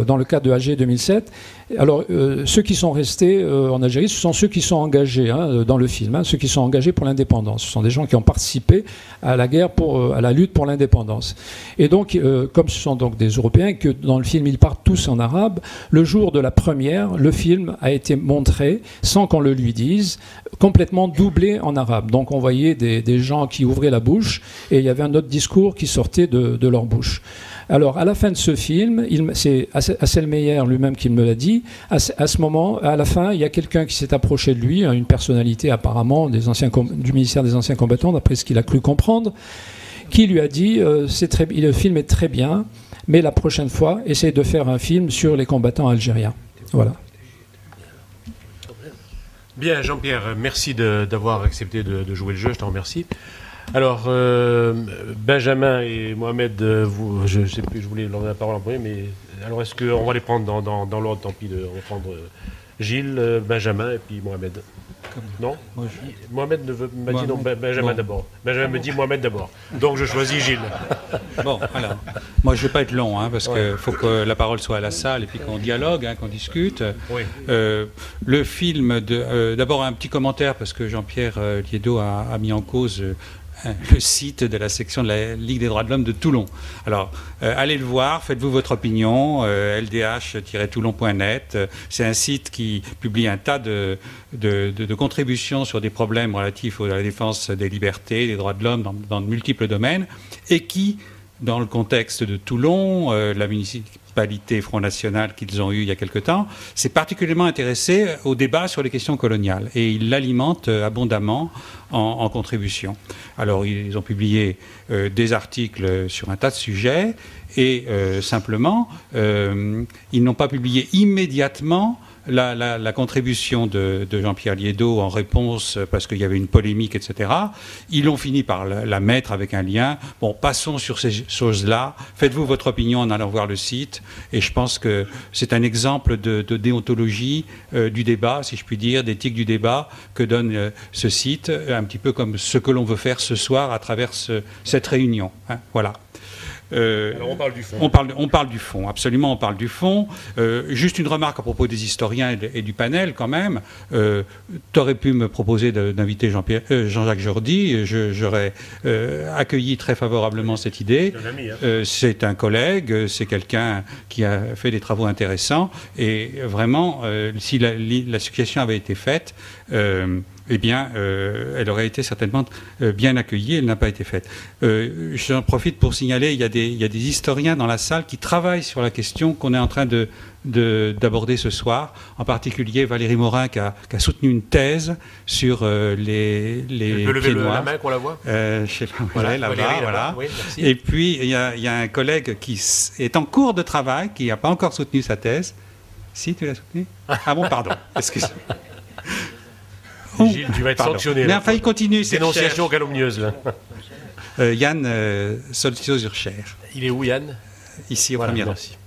dans le cadre de Alger 2007, alors ceux qui sont restés en Algérie, ce sont ceux qui sont engagés dans le film, ceux qui sont engagés pour l'indépendance. Ce sont des gens qui ont participé à la guerre, à la lutte pour l'indépendance. Et donc, comme ce sont donc des Européens, que dans le film ils parlent tous en arabe, le jour de la première, le film a été montré, sans qu'on le lui dise, complètement doublé en arabe. Donc on voyait des gens qui ouvraient la bouche et il y avait un autre discours qui sortait de leur bouche. Alors, à la fin de ce film, c'est Assel Meyer lui-même qui me l'a dit, à ce moment, à la fin, il y a quelqu'un qui s'est approché de lui, une personnalité apparemment du ministère des Anciens Combattants, d'après ce qu'il a cru comprendre, qui lui a dit le film est très bien, mais la prochaine fois, essaye de faire un film sur les combattants algériens. Voilà. Bien, Jean-Pierre, merci d'avoir accepté de jouer le jeu, je t'en remercie. Alors, Benjamin et Mohamed, je ne sais plus, je voulais leur donner la parole en premier, mais alors est-ce qu'on va les prendre dans l'ordre, tant pis, on va prendre Gilles, Benjamin et puis Mohamed. Non, Mohamed m'a dit non, Benjamin d'abord. Benjamin me dit Mohamed d'abord. Donc je choisis Gilles. Bon, alors, moi je ne vais pas être long, parce qu'il faut que la parole soit à la salle et puis qu'on dialogue, qu'on discute. Oui. Le film, d'abord un petit commentaire, parce que Jean-Pierre Liédo a mis en cause le site de la section de la Ligue des droits de l'homme de Toulon. Alors, allez le voir, faites-vous votre opinion, ldh-toulon.net. C'est un site qui publie un tas de contributions sur des problèmes relatifs à la défense des libertés, des droits de l'homme dans de multiples domaines, et qui, dans le contexte de Toulon, la municipalité Front National qu'ils ont eu il y a quelque temps, s'est particulièrement intéressé au débat sur les questions coloniales et ils l'alimentent abondamment en contribution. Alors ils ont publié des articles sur un tas de sujets et simplement ils n'ont pas publié immédiatement la contribution de Jean-Pierre Liédo en réponse, parce qu'il y avait une polémique, etc. Ils ont fini par la mettre avec un lien. Bon, passons sur ces choses-là. Faites-vous votre opinion en allant voir le site. Et je pense que c'est un exemple de déontologie du débat, si je puis dire, d'éthique du débat que donne ce site, un petit peu comme ce que l'on veut faire ce soir à travers cette réunion. Voilà. Alors on parle du fond. On parle du fond, absolument, on parle du fond. Juste une remarque à propos des historiens et du panel, quand même. Tu aurais pu me proposer d'inviter Jean-Jacques Jordi. J'aurais accueilli très favorablement cette idée. C'est un collègue, c'est quelqu'un qui a fait des travaux intéressants. Et vraiment, si la suggestion avait été faite, eh bien, elle aurait été certainement bien accueillie. Elle n'a pas été faite. J'en profite pour signaler, il y a des historiens dans la salle qui travaillent sur la question qu'on est en train d'aborder ce soir. En particulier, Valérie Morin qui a soutenu une thèse sur les pieds lever noirs. La main qu'on la voit. Je sais pas, voilà, là-bas, voilà. Oui, merci. Et puis, il y a un collègue qui est en cours de travail, qui n'a pas encore soutenu sa thèse. Si, tu l'as soutenu? Ah bon, pardon, excuse-moi. Gilles, tu vas être sanctionné. Mais enfin, il continue. Dénonciation calomnieuse, là. Yann Soltio-Zurcher. Il est où, Yann? Ici, au voilà, premier rang. merci.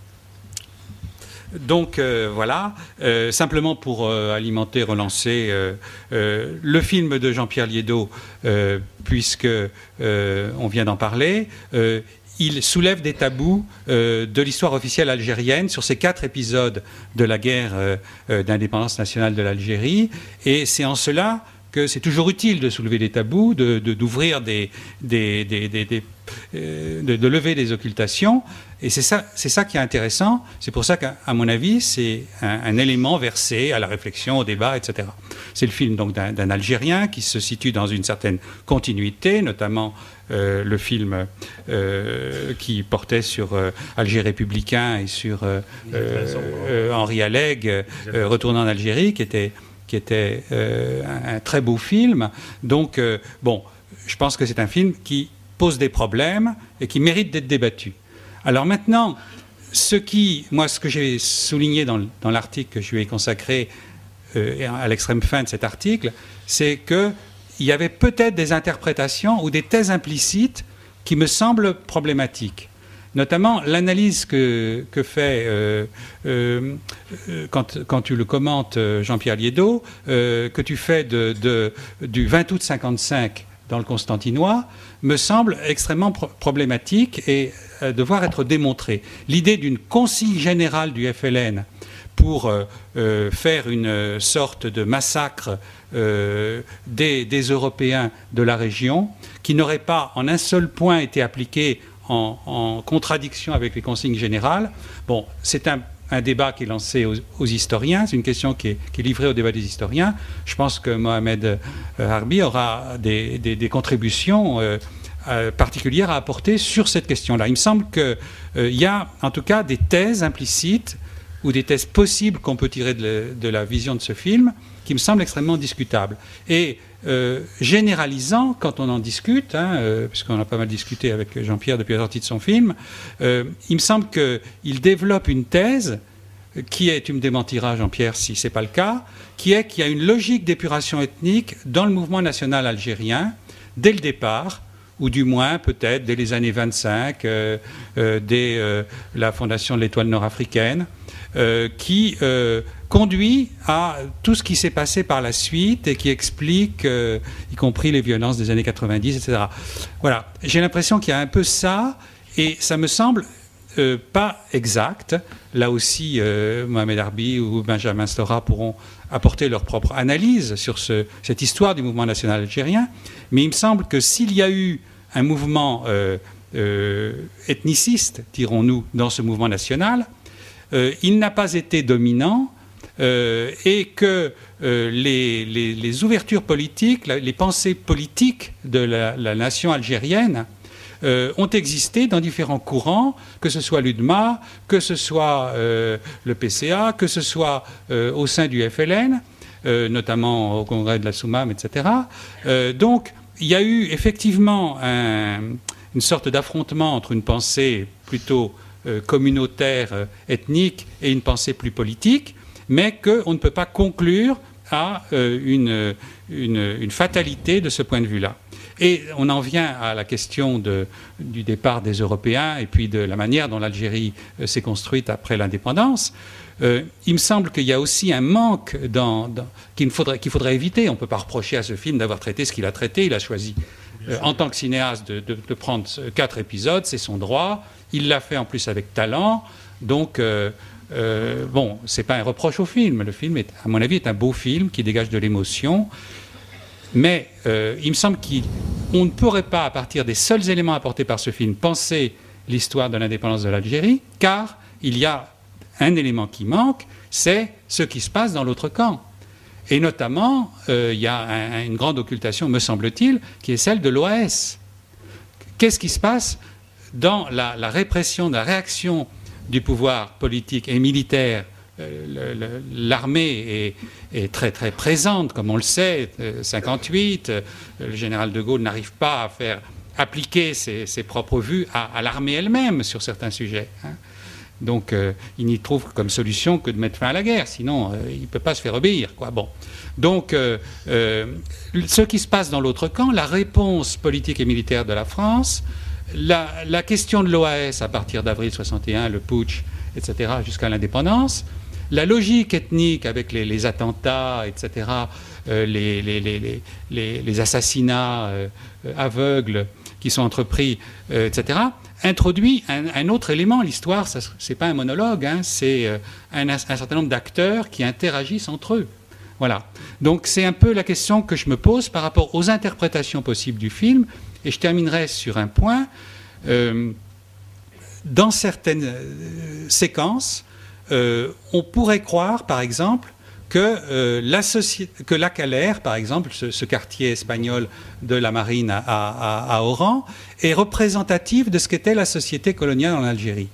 Donc, voilà. Simplement pour alimenter, relancer le film de Jean-Pierre Liédo, puisque on vient d'en parler. Il soulève des tabous de l'histoire officielle algérienne sur ces 4 épisodes de la guerre d'indépendance nationale de l'Algérie. Et c'est en cela que c'est toujours utile de soulever des tabous, d'ouvrir de lever des occultations. Et c'est ça qui est intéressant. C'est pour ça qu'à mon avis, c'est un élément versé à la réflexion, au débat, etc. C'est le film donc d'un Algérien qui se situe dans une certaine continuité, notamment le film qui portait sur Alger républicain et sur Henri Alleg, Retournant en Algérie, qui était un très beau film. Donc, bon, je pense que c'est un film qui pose des problèmes et qui mérite d'être débattu. Alors maintenant, ce que j'ai souligné dans l'article que je lui ai consacré à l'extrême fin de cet article, c'est qu'il y avait peut-être des interprétations ou des thèses implicites qui me semblent problématiques. Notamment l'analyse que fait, quand tu le commentes, Jean-Pierre Liédo, que tu fais du 20 août 1955 dans le Constantinois me semble extrêmement problématique et devoir être démontrée. L'idée d'une consigne générale du FLN pour faire une sorte de massacre des Européens de la région, qui n'aurait pas en un seul point été appliquée en contradiction avec les consignes générales. Bon, c'est un débat qui est lancé aux historiens, c'est une question qui est livrée au débat des historiens. Je pense que Mohamed Harbi aura des contributions particulières à apporter sur cette question-là. Il me semble qu'il y a en tout cas des thèses implicites ou des thèses possibles qu'on peut tirer de la vision de ce film qui me semblent extrêmement discutables. Et généralisant, quand on en discute, puisqu'on a pas mal discuté avec Jean-Pierre depuis la sortie de son film, il me semble qu'il développe une thèse qui est, tu me démentiras Jean-Pierre si ce n'est pas le cas, qui est qu'il y a une logique d'épuration ethnique dans le mouvement national algérien dès le départ, ou du moins peut-être dès les années 25, dès la fondation de l'Étoile nord-africaine, qui conduit à tout ce qui s'est passé par la suite et qui explique, y compris les violences des années 90, etc. Voilà, j'ai l'impression qu'il y a un peu ça, et ça me semble pas exact. Là aussi, Mohamed Harbi ou Benjamin Stora pourront apporter leur propre analyse sur cette histoire du mouvement national algérien, mais il me semble que s'il y a eu un mouvement ethniciste, dirons-nous, dans ce mouvement national, il n'a pas été dominant et que les ouvertures politiques, les pensées politiques de la nation algérienne ont existé dans différents courants, que ce soit l'UDMA, que ce soit le PCA, que ce soit au sein du FLN, notamment au congrès de la Soumam, etc. Donc, il y a eu effectivement une sorte d'affrontement entre une pensée plutôt communautaire, ethnique, et une pensée plus politique, mais qu'on ne peut pas conclure à une fatalité de ce point de vue-là. Et on en vient à la question du départ des Européens et puis de la manière dont l'Algérie s'est construite après l'indépendance. Il me semble qu'il y a aussi un manque qu'il faudrait éviter. On ne peut pas reprocher à ce film d'avoir traité ce qu'il a traité. Il a choisi, en tant que cinéaste, de prendre 4 épisodes, c'est son droit. Il l'a fait en plus avec talent. Donc, bon, ce n'est pas un reproche au film. Le film, à mon avis, est un beau film qui dégage de l'émotion. Mais il me semble qu'on ne pourrait pas, à partir des seuls éléments apportés par ce film, penser l'histoire de l'indépendance de l'Algérie, car il y a un élément qui manque, c'est ce qui se passe dans l'autre camp. Et notamment, il y a une grande occultation, me semble-t-il, qui est celle de l'OAS. Qu'est-ce qui se passe dans la répression, la réaction du pouvoir politique et militaire? L'armée est très très présente, comme on le sait. 58, le général de Gaulle n'arrive pas à faire appliquer ses propres vues à l'armée elle-même sur certains sujets. Donc il n'y trouve comme solution que de mettre fin à la guerre, sinon il ne peut pas se faire obéir, quoi. Bon. Donc ce qui se passe dans l'autre camp, la réponse politique et militaire de la France, la question de l'OAS à partir d'avril 61, le putsch, etc., jusqu'à l'indépendance, la logique ethnique avec les attentats, etc., les assassinats aveugles qui sont entrepris, etc., introduit un autre élément. L'histoire, ce n'est pas un monologue, c'est un certain nombre d'acteurs qui interagissent entre eux. Voilà. Donc c'est un peu la question que je me pose par rapport aux interprétations possibles du film. Et je terminerai sur un point. Dans certaines séquences, on pourrait croire, par exemple, que la Calère, par exemple, ce quartier espagnol de la marine à Oran, est représentatif de ce qu'était la société coloniale en Algérie.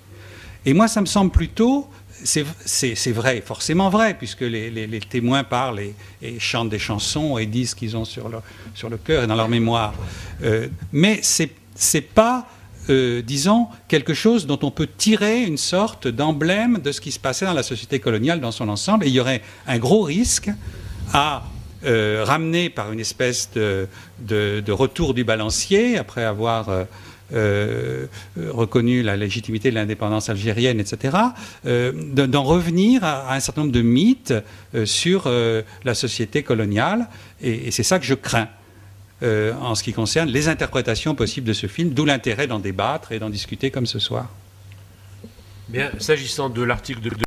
Et moi, ça me semble plutôt... C'est vrai, forcément vrai, puisque les témoins parlent et chantent des chansons et disent ce qu'ils ont sur le cœur et dans leur mémoire. Mais c'est pas... disons, quelque chose dont on peut tirer une sorte d'emblème de ce qui se passait dans la société coloniale dans son ensemble. Et il y aurait un gros risque à ramener par une espèce de retour du balancier, après avoir reconnu la légitimité de l'indépendance algérienne, etc., d'en revenir à un certain nombre de mythes sur la société coloniale. Et c'est ça que je crains. en ce qui concerne les interprétations possibles de ce film, d'où l'intérêt d'en débattre et d'en discuter comme ce soir. Bien, s'agissant de l'article de